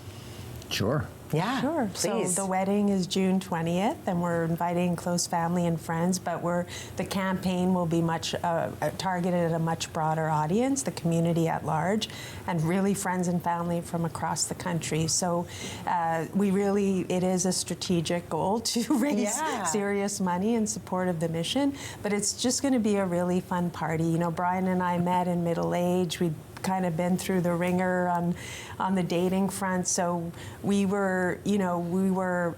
Sure. Yeah, sure. Please. So the wedding is June 20th, and we're inviting close family and friends, but the campaign will be much targeted at a much broader audience, the community at large, and really friends and family from across the country. So it is a strategic goal to raise serious money in support of the mission, but it's just going to be a really fun party. Brian and I met in middle age. We'd kind of been through the ringer on the dating front, so we were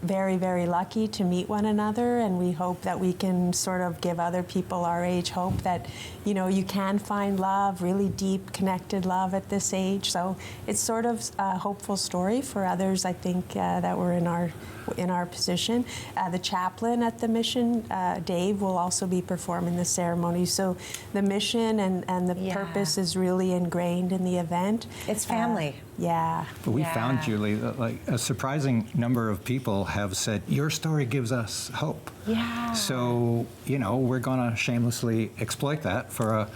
very, very lucky to meet one another, and we hope that we can sort of give other people our age hope that you can find love, really deep connected love at this age. So it's sort of a hopeful story for others, I think, that were in our position. The chaplain at the mission, Dave, will also be performing the ceremony. So the mission and the purpose is really ingrained ingrained in the event. It's family. Yeah. But we found, Julie, that like a surprising number of people have said, your story gives us hope. Yeah. So, you know, we're going to shamelessly exploit that for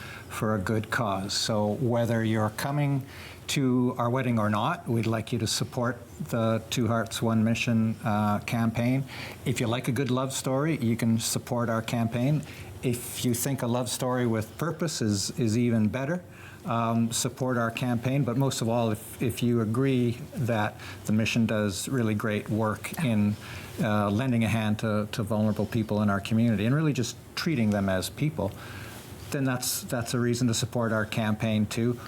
a good cause. So whether you're coming to our wedding or not, we'd like you to support the Two Hearts, One Mission campaign. If you like a good love story, you can support our campaign. If you think a love story with purpose is even better, support our campaign. But most of all, if you agree that the mission does really great work in lending a hand to vulnerable people in our community and really just treating them as people, then that's a reason to support our campaign too.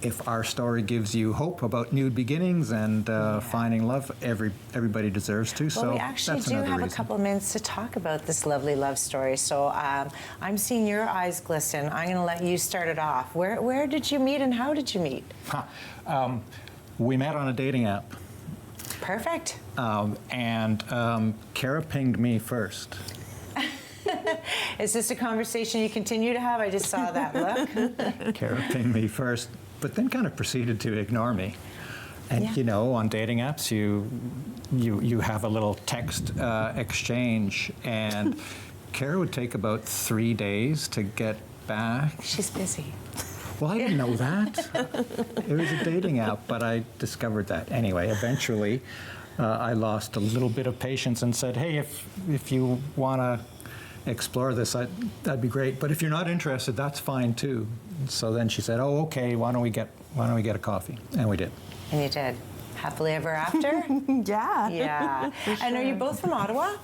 If our story gives you hope about new beginnings and finding love, everybody deserves to. Well, so we actually that's do another have reason. a couple of minutes to talk about this lovely love story. So I'm seeing your eyes glisten. I'm going to let you start it off. Where did you meet and how did you meet? We met on a dating app. Perfect. And Kara pinged me first. Is this a conversation you continue to have? I just saw that look. Kara pinged me first, but then kind of proceeded to ignore me. And you know, on dating apps, you have a little text exchange, and Kara would take about 3 days to get back. She's busy. Well, I didn't know that. It was a dating app, but I discovered that. Anyway, eventually, I lost a little bit of patience and said, hey, if you want to explore this, that'd be great. But if you're not interested, that's fine too. So then she said, oh, okay, why don't we get a coffee? And we did. And you did. Happily ever after? Yeah. Yeah. For And are you sure. both from Ottawa?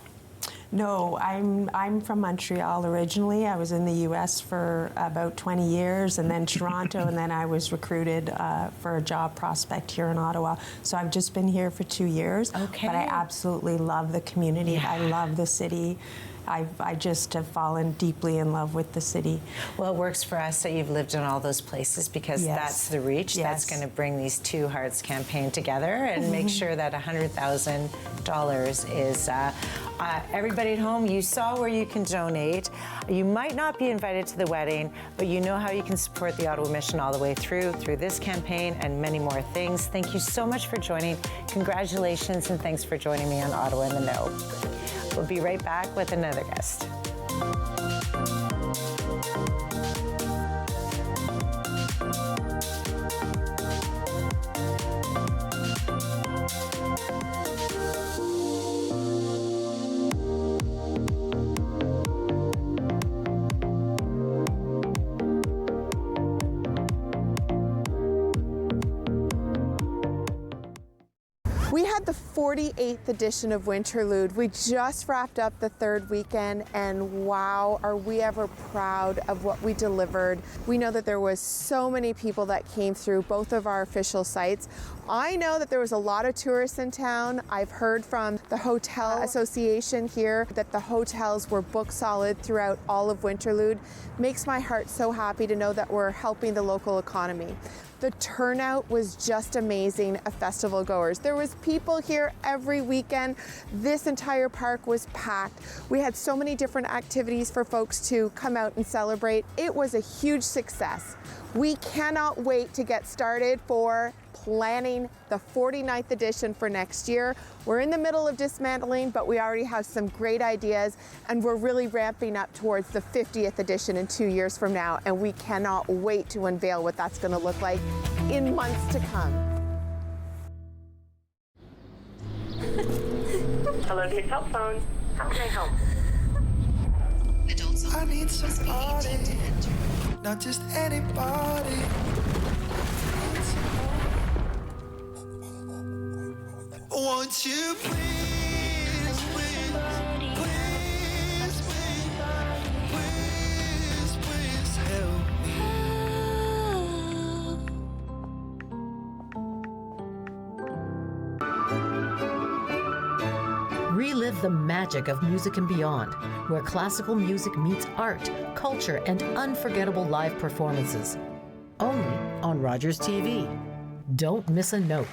No, I'm from Montreal originally. I was in the U.S. for about 20 years, and then Toronto, and then I was recruited for a job prospect here in Ottawa. So I've just been here for 2 years. Okay. But I absolutely love the community. Yeah. I love the city. I just have fallen deeply in love with the city. Well, it works for us that you've lived in all those places because Yes. that's the reach. Yes. That's going to bring these Two Hearts campaign together and make sure that $100,000 is everybody at home. You saw where you can donate. You might not be invited to the wedding, but you know how you can support the Ottawa Mission all the way through this campaign and many more things. Thank you so much for joining. Congratulations and thanks for joining me on Ottawa in the Know. We'll be right back with another guest. We had the 48th edition of Winterlude. We just wrapped up the third weekend, and wow, are we ever proud of what we delivered. We know that there was so many people that came through both of our official sites. I know that there was a lot of tourists in town. I've heard from the Hotel Association here that the hotels were booked solid throughout all of Winterlude. Makes my heart so happy to know that we're helping the local economy. The turnout was just amazing of festival goers. There was people here every weekend. This entire park was packed. We had so many different activities for folks to come out and celebrate. It was a huge success. We cannot wait to get started for planning the 49th edition for next year. We're in the middle of dismantling, but we already have some great ideas, and we're really ramping up towards the 50th edition in 2 years from now, and we cannot wait to unveil what that's going to look like in months to come. Hello to your cell phone. How can I help? I need somebody, not just anybody. Won't you please, please, please, please, please help me? Relive the magic of Music and Beyond, where classical music meets art, culture, and unforgettable live performances. Only on Rogers TV. Don't miss a note.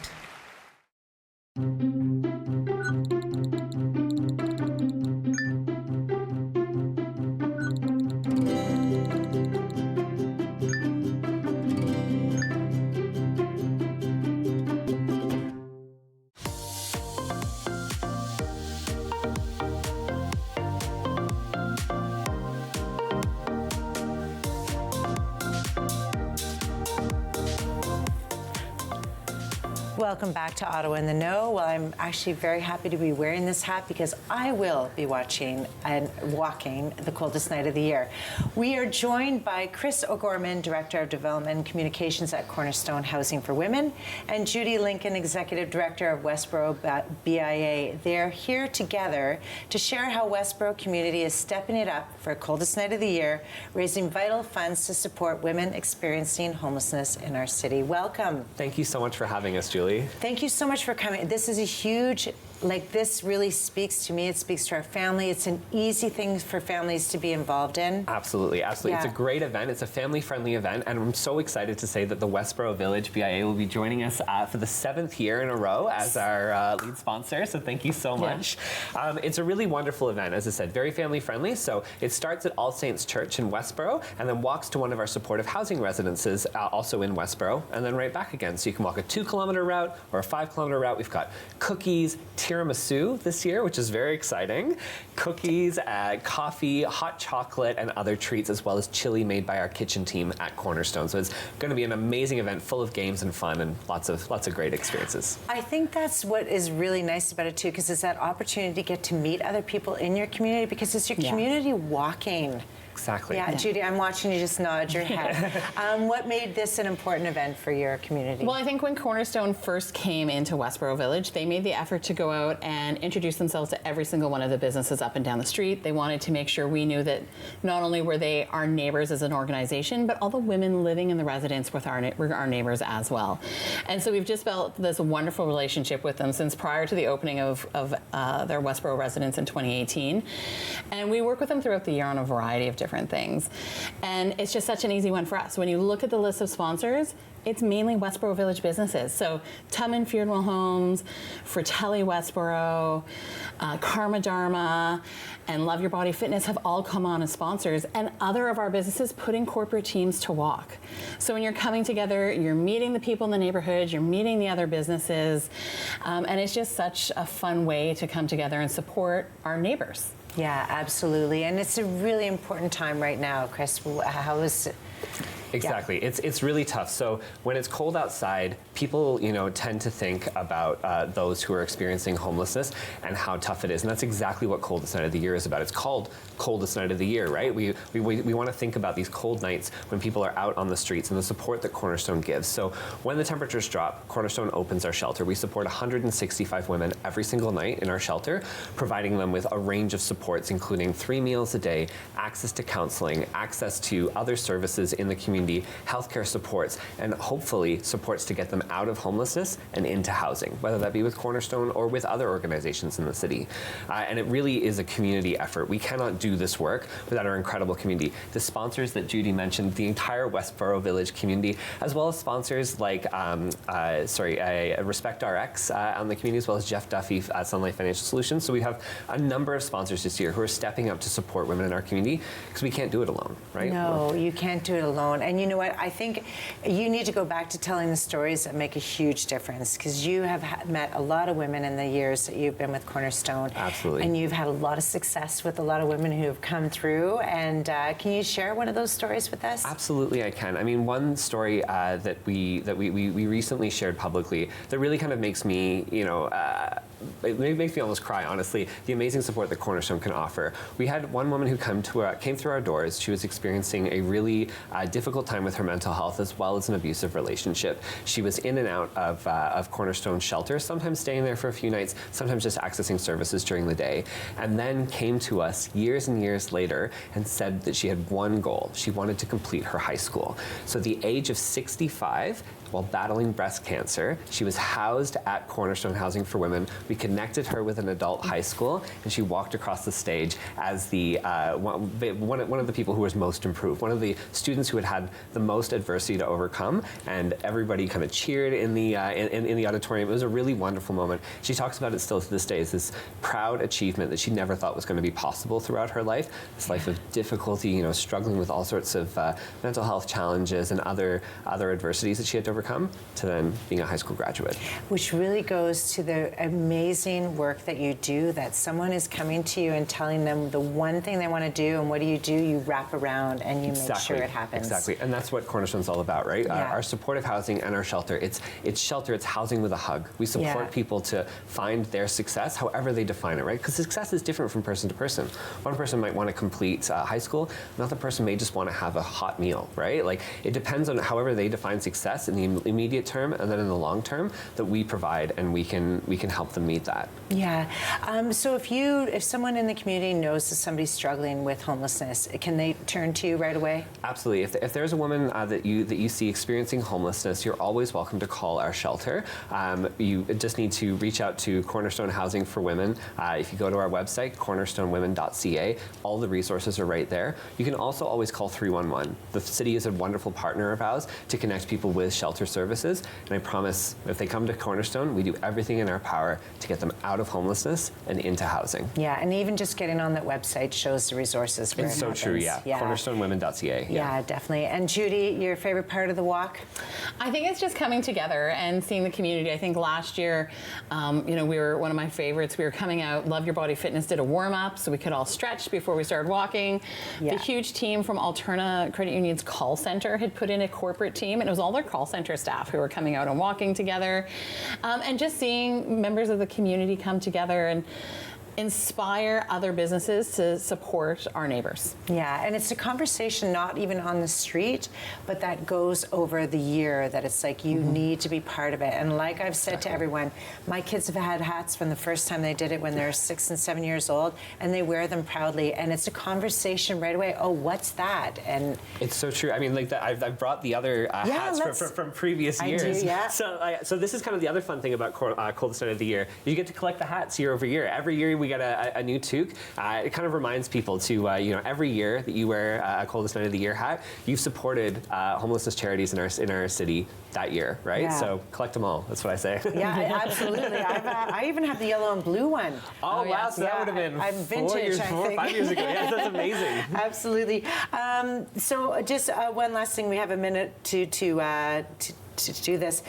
Welcome back to Ottawa in the Know. Well, I'm actually very happy to be wearing this hat because I will be watching and walking the coldest night of the year. We are joined by Chris O'Gorman, Director of Development and Communications at Cornerstone Housing for Women, and Judy Lincoln, Executive Director of Westboro BIA. They're here together to share how Westboro community is stepping it up for coldest night of the year, raising vital funds to support women experiencing homelessness in our city. Welcome. Thank you so much for having us, Julie. Thank you so much for coming. This is a huge, this really speaks to me. It speaks to our family. It's an easy thing for families to be involved in. Absolutely, absolutely. Yeah. It's a great event. It's a family-friendly event, and I'm so excited to say that the Westboro Village BIA will be joining us for the 7th year in a row as our lead sponsor, so thank you so much. It's a really wonderful event, as I said, very family-friendly, so it starts at All Saints Church in Westboro, and then walks to one of our supportive housing residences, also in Westboro, and then right back again. So you can walk a 2-kilometer route or a 5-kilometer route. We've got cookies, tiramisu this year, which is very exciting, cookies, coffee, hot chocolate, and other treats, as well as chili made by our kitchen team at Cornerstone. So it's going to be an amazing event full of games and fun and lots of great experiences. I think that's what is really nice about it too, because it's that opportunity to get to meet other people in your community, because it's your community walking. Exactly. Yeah, Judy, I'm watching you just nod your head. What made this an important event for your community? Well, I think when Cornerstone first came into Westboro Village, they made the effort to go out and introduce themselves to every single one of the businesses up and down the street. They wanted to make sure we knew that not only were they our neighbors as an organization, but all the women living in the residence were our neighbors as well. And so we've just built this wonderful relationship with them since prior to the opening of their Westboro residence in 2018. And we work with them throughout the year on a variety of different things. And it's just such an easy one for us. When you look at the list of sponsors, it's mainly Westboro Village businesses. So Tubman Feardwell Homes, Fratelli Westboro, Karma Dharma, and Love Your Body Fitness have all come on as sponsors, and other of our businesses put in corporate teams to walk. So when you're coming together, you're meeting the people in the neighborhood, you're meeting the other businesses, and it's just such a fun way to come together and support our neighbors. Yeah, absolutely. And it's a really important time right now, Chris. How is it? Exactly. Yeah. It's really tough. So when it's cold outside, people tend to think about those who are experiencing homelessness and how tough it is. And that's exactly what Coldest Night of the Year is about. It's called Coldest Night of the Year, right? We want to think about these cold nights when people are out on the streets and the support that Cornerstone gives. So when the temperatures drop, Cornerstone opens our shelter. We support 165 women every single night in our shelter, providing them with a range of supports, including 3 meals a day, access to counseling, access to other services in the community, healthcare supports, and hopefully supports to get them out of homelessness and into housing, whether that be with Cornerstone or with other organizations in the city. And it really is a community effort. We cannot do this work without our incredible community. The sponsors that Judy mentioned, the entire Westboro Village community, as well as sponsors like Respect RX on the community, as well as Jeff Duffy at Sunlight Financial Solutions. So we have a number of sponsors this year who are stepping up to support women in our community, because we can't do it alone, right? No, you can't do it alone. And you know what? I think you need to go back to telling the stories that make a huge difference, because you have met a lot of women in the years that you've been with Cornerstone. Absolutely. And you've had a lot of success with a lot of women who have come through. And can you share one of those stories with us? Absolutely, I can. I mean, one story that we recently shared publicly that really kind of makes me, it makes me almost cry, honestly, the amazing support that Cornerstone can offer. We had one woman who came through our doors. She was experiencing a really difficult time with her mental health, as well as an abusive relationship. She was in and out of Cornerstone shelter, sometimes staying there for a few nights, sometimes just accessing services during the day, and then came to us years and years later and said that she had one goal. She wanted to complete her high school. So at the age of 65, while battling breast cancer, she was housed at Cornerstone Housing for Women. We connected her with an adult high school, and she walked across the stage as the one of the people who was most improved, one of the students who had the most adversity to overcome, and everybody kind of cheered in the auditorium. It was a really wonderful moment. She talks about it still to this day as this proud achievement that she never thought was going to be possible throughout her life. This life of difficulty, struggling with all sorts of mental health challenges and other adversities that she had to overcome to then being a high school graduate. Which really goes to the amazing work that you do, that someone is coming to you and telling them the one thing they want to do, and what do? You wrap around and you make sure it happens. Exactly, and that's what Cornerstone's all about, right? Yeah. Our supportive housing and our shelter, it's shelter, it's housing with a hug. We support people to find their success, however they define it, right? Because success is different from person to person. One person might want to complete high school, another person may just want to have a hot meal, right? Like, it depends on however they define success in the immediate term and then in the long term that we provide, and we can help them meet that. Yeah. So if someone in the community knows that somebody's struggling with homelessness, can they turn to you right away? Absolutely. If there's a woman that you see experiencing homelessness, you're always welcome to call our shelter. You just need to reach out to Cornerstone Housing for Women. If you go to our website, cornerstonewomen.ca, all the resources are right there. You can also always call 311. The city is a wonderful partner of ours to connect people with shelter services, and I promise if they come to Cornerstone, we do everything in our power to get them out of homelessness and into housing. Yeah, and even just getting on that website shows the resources where it's it so happens. true, yeah. Cornerstonewomen.ca. Yeah, definitely. And Judy, your favorite part of the walk? I think it's just coming together and seeing the community. I think last year, we were one of my favorites. We were coming out, Love Your Body Fitness did a warm-up so we could all stretch before we started walking. Yeah. The huge team from Alterna Credit Union's call center had put in a corporate team, and it was all their call center staff who were coming out and walking together. And just seeing members of the community come together and inspire other businesses to support our neighbors. Yeah, and it's a conversation not even on the street, but that goes over the year, that it's like you need to be part of it. And like I've said to everyone, my kids have had hats from the first time they did it when they're 6 and 7 years old, and they wear them proudly. And it's a conversation right away. Oh, what's that? And it's so true. I mean, like I've brought the other hats from previous years. I do, yeah. So this is kind of the other fun thing about Coldest Night of the Year. You get to collect the hats year over year. Every year we get a new toque. It kind of reminds people to, every year that you wear a Coldest Night of the Year hat, you've supported homelessness charities in our city that year, right? Yeah. So collect them all. That's what I say. Yeah, absolutely. I even have the yellow and blue one. Oh, wow. So that would have been I'm vintage, 4 or 5 years ago. Yeah, that's amazing. Absolutely. So just one last thing. We have a minute to do this.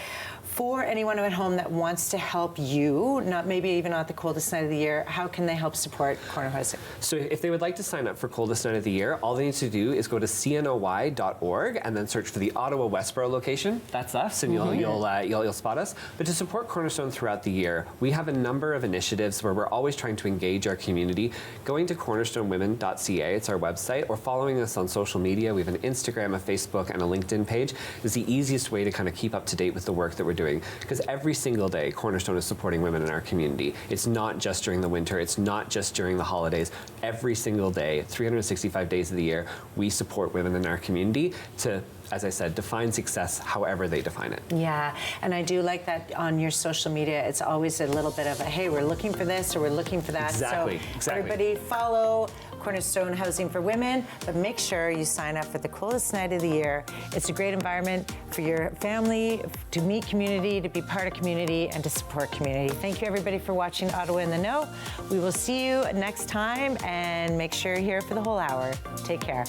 For anyone at home that wants to help you, maybe even not the coldest night of the year, how can they help support Corner Housing? So if they would like to sign up for Coldest Night of the Year, all they need to do is go to cnoy.org and then search for the Ottawa Westboro location. That's us, and you'll spot us. But to support Cornerstone throughout the year, we have a number of initiatives where we're always trying to engage our community. Going to cornerstonewomen.ca, it's our website, or following us on social media. We have an Instagram, a Facebook, and a LinkedIn page. Is the easiest way to kind of keep up to date with the work that we're doing. Because every single day, Cornerstone is supporting women in our community. It's not just during the winter. It's not just during the holidays. Every single day, 365 days of the year, we support women in our community to, as I said, define success however they define it. Yeah, and I do like that on your social media, it's always a little bit of a, hey, we're looking for this or we're looking for that. Exactly. Everybody follow Cornerstone Housing for Women, but make sure you sign up for the coldest night of the year. It's a great environment for your family, to meet community, to be part of community, and to support community. Thank you, everybody, for watching Ottawa in the Know. We will see you next time, and make sure you're here for the whole hour. Take care.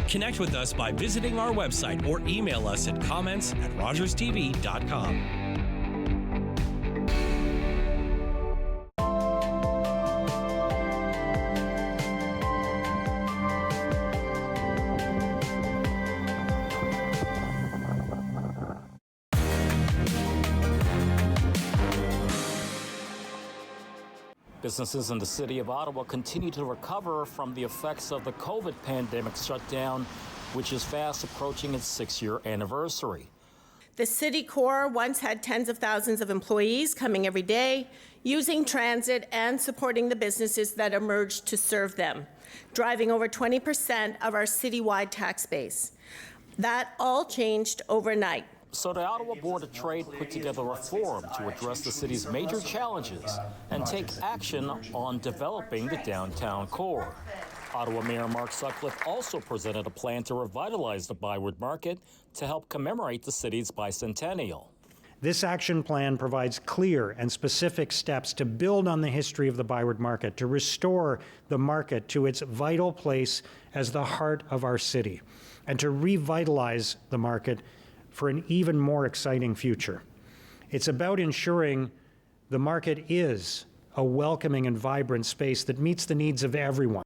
Connect with us by visiting our website or email us at comments@rogerstv.com. Businesses in the city of Ottawa continue to recover from the effects of the COVID pandemic shutdown, which is fast approaching its 6-year anniversary. The city core once had tens of thousands of employees coming every day, using transit and supporting the businesses that emerged to serve them, driving over 20% of our citywide tax base. That all changed overnight. So the Ottawa Board of Trade put together a forum to address the city's major challenges and take action on developing the downtown core. Ottawa Mayor Mark Sutcliffe also presented a plan to revitalize the Byward Market to help commemorate the city's bicentennial. This action plan provides clear and specific steps to build on the history of the Byward Market, to restore the market to its vital place as the heart of our city, and to revitalize the market for an even more exciting future. It's about ensuring the market is a welcoming and vibrant space that meets the needs of everyone.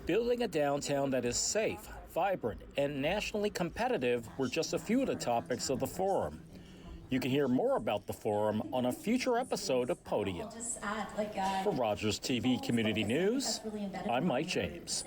Building a downtown that is safe, vibrant, and nationally competitive were just a few of the topics of the forum. You can hear more about the forum on a future episode of Podium. For Rogers TV Community News, I'm Mike James.